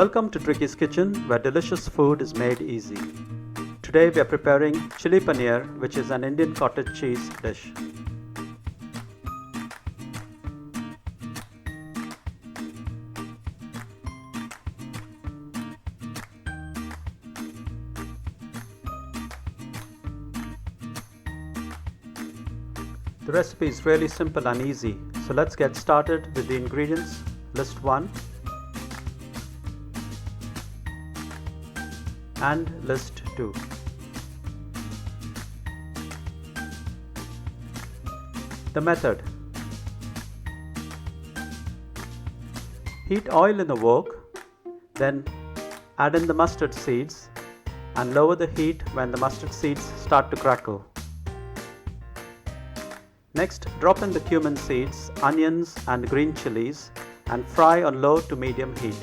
Welcome to Tricky's Kitchen, where delicious food is made easy. Today we are preparing Chilli Paneer, which is an Indian cottage cheese dish. The recipe is really simple and easy, so let's get started with the ingredients. List 1 and list 2. The method: heat oil in a wok, then add in the mustard seeds and lower the heat when the mustard seeds start to crackle. Next, drop in the cumin seeds, onions and green chilies and fry on low to medium heat.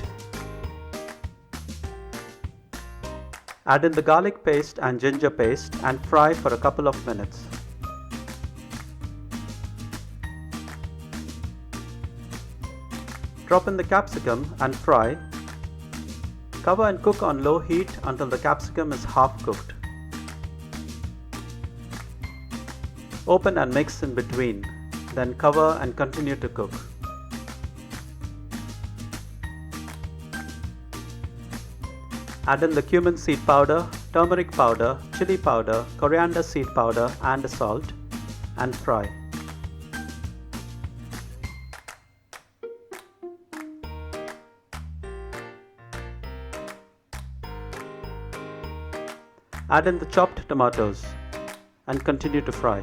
Add in the garlic paste and ginger paste and fry for a couple of minutes. Drop in the capsicum and fry. Cover and cook on low heat until the capsicum is half cooked. Open and mix in between, then cover and continue to cook. Add in the cumin seed powder, turmeric powder, chilli powder, coriander seed powder and salt and fry. Add in the chopped tomatoes and continue to fry.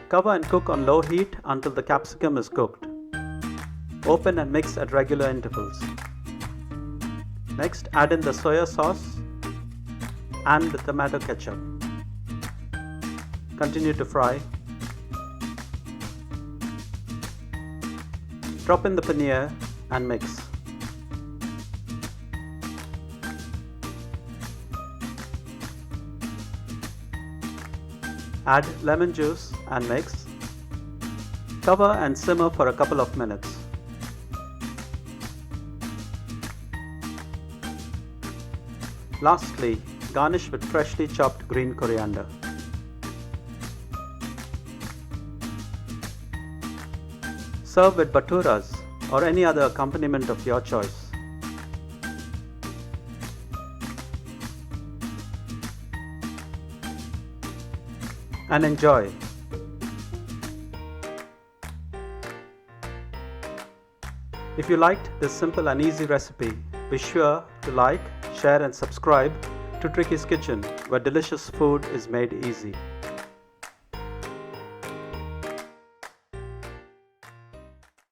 Cover and cook on low heat until the capsicum is cooked. Open and mix at regular intervals. Next, add in the soya sauce and the tomato ketchup. Continue to fry. Drop in the paneer and mix. Add lemon juice and mix. Cover and simmer for a couple of minutes. Lastly, garnish with freshly chopped green coriander. Serve with Bhaturas or any other accompaniment of your choice. And enjoy. If you liked this simple and easy recipe, be sure to like, share and subscribe to Tricky's Kitchen, where delicious food is made easy.